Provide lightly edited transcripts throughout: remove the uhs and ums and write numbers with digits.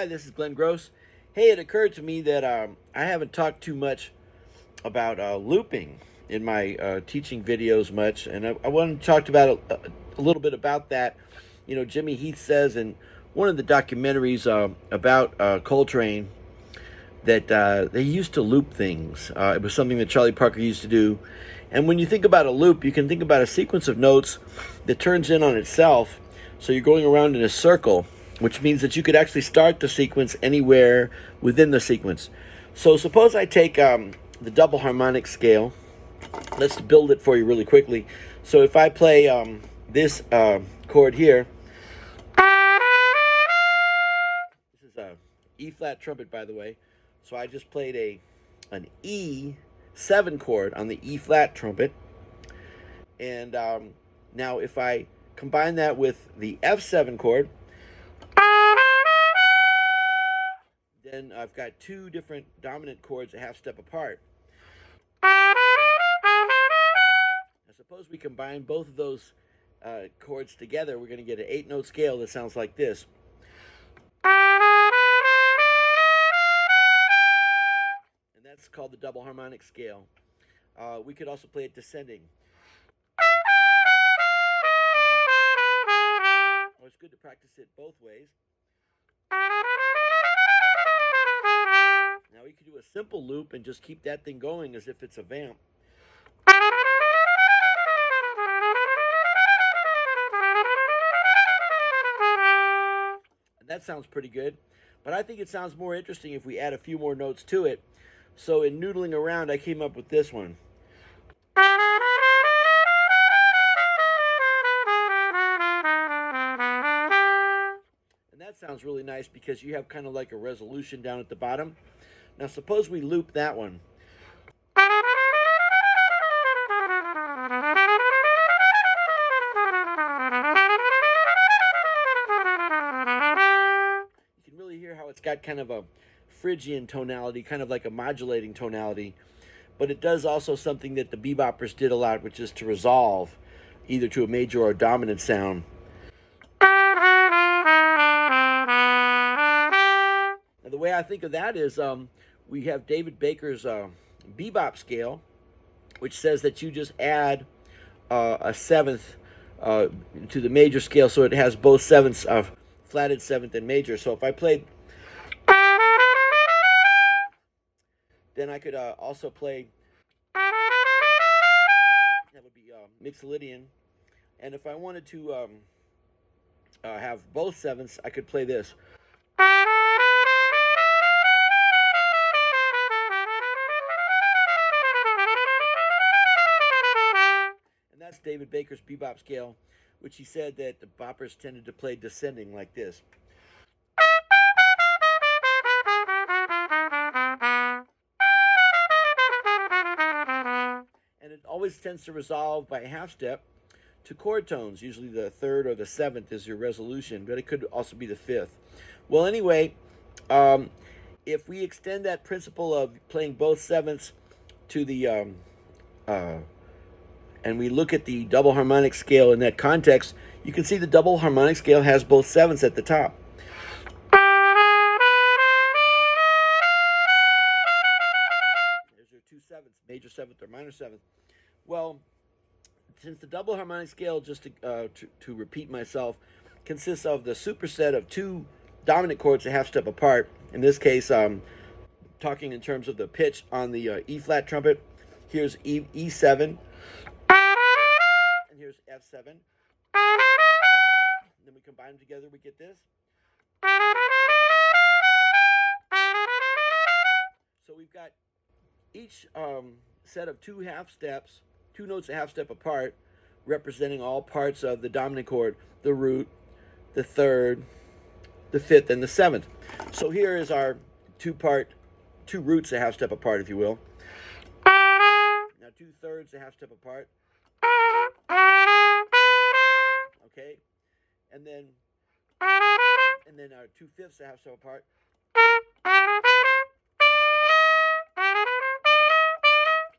this is Glenn Gross. Hey, it occurred to me that I haven't talked too much about looping in my teaching videos much, and I want to talk about a little bit about that. You know, Jimmy Heath says in one of the documentaries about Coltrane that they used to loop things. It was something that Charlie Parker used to do. And when you think about a loop, you can think about a sequence of notes that turns in on itself. So you're going around in a circle, which means that you could actually start the sequence anywhere within the sequence. So suppose I take the double harmonic scale. Let's build it for you really quickly. So if I play this chord here, this is a E flat trumpet, by the way. So I just played an E7 chord on the E flat trumpet. And now if I combine that with the F7 chord, then I've got two different dominant chords a half step apart. Now suppose we combine both of those chords together, we're going to get an 8-note scale that sounds like this. And that's called the double harmonic scale. We could also play it descending. Well, it's good to practice it both ways. Now we could do a simple loop and just keep that thing going as if it's a vamp. And that sounds pretty good, but I think it sounds more interesting if we add a few more notes to it. So in noodling around, I came up with this one. And that sounds really nice because you have kind of like a resolution down at the bottom. Now suppose we loop that one. You can really hear how it's got kind of a Phrygian tonality, kind of like a modulating tonality. But it does also something that the beboppers did a lot, which is to resolve either to a major or a dominant sound. Now, the way I think of that is we have David Baker's Bebop Scale, which says that you just add a seventh to the major scale, so it has both sevenths of flatted seventh and major. So if I played, then I could also play, that would be Mixolydian. And if I wanted to have both sevenths, I could play this. And that's David Baker's Bebop Scale, which he said that the boppers tended to play descending like this. And it always tends to resolve by a half step to chord tones. Usually the third or the seventh is your resolution, but it could also be the fifth. Well, anyway, if we extend that principle of playing both sevenths to the and we look at the double harmonic scale in that context, you can see the double harmonic scale has both sevenths at the top. There's your two sevenths, major seventh or minor seventh. Well, since the double harmonic scale, just to repeat myself, consists of the superset of two dominant chords a half step apart. In this case, talking in terms of the pitch on the E flat trumpet, here's E7, and here's F7. And then we combine them together, we get this. So we've got each set of two half steps, two notes a half step apart, representing all parts of the dominant chord, the root, the third, the fifth, and the seventh. So here is our two roots a half step apart, if you will. Now 2/3 a half step apart. Okay, and then our 2/5 a half step apart.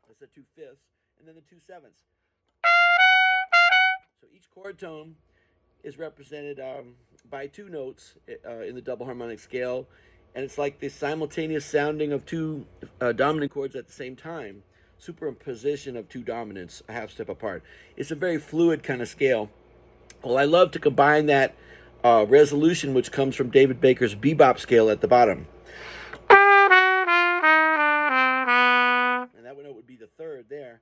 That's the 2/5, and then the 2/7. So each chord tone is represented by two notes in the double harmonic scale, and it's like the simultaneous sounding of two dominant chords at the same time, superimposition of two dominants a half step apart. It's a very fluid kind of scale. Well, I love to combine that resolution, which comes from David Baker's Bebop Scale at the bottom. And that note would be the third there.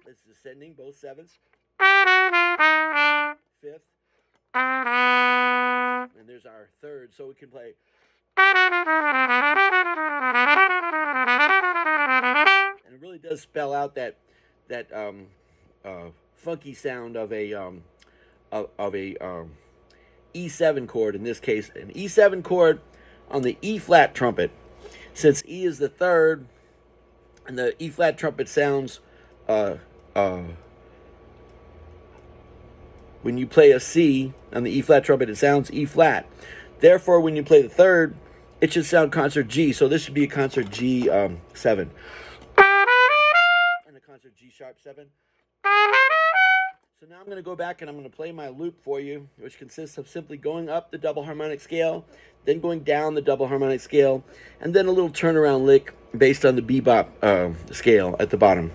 It's descending, both sevenths. Fifth. And there's our third, so we can play. And it really does spell out that funky sound of a E7 chord, in this case, an E7 chord on the E flat trumpet. Since E is the third, and the E flat trumpet sounds when you play a C on the E flat trumpet, it sounds E flat. Therefore, when you play the third, it should sound concert G. So this should be a concert G 7 and a concert G sharp 7. So now I'm going to go back and I'm going to play my loop for you, which consists of simply going up the double harmonic scale, then going down the double harmonic scale, and then a little turnaround lick based on the bebop scale at the bottom.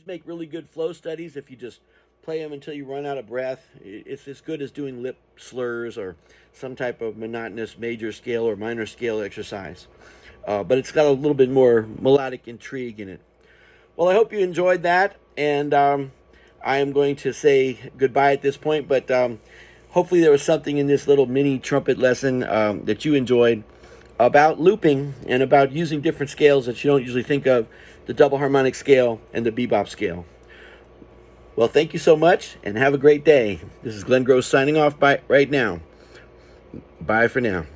Make really good flow studies if you just play them until you run out of breath. It's as good as doing lip slurs or some type of monotonous major scale or minor scale exercise. But it's got a little bit more melodic intrigue in it. Well, I hope you enjoyed that, and I am going to say goodbye at this point, but hopefully there was something in this little mini trumpet lesson that you enjoyed about looping and about using different scales that you don't usually think of, the double harmonic scale and the bebop scale. Well, thank you so much, and have a great day. This is Glenn Gross signing off right now. Bye for now.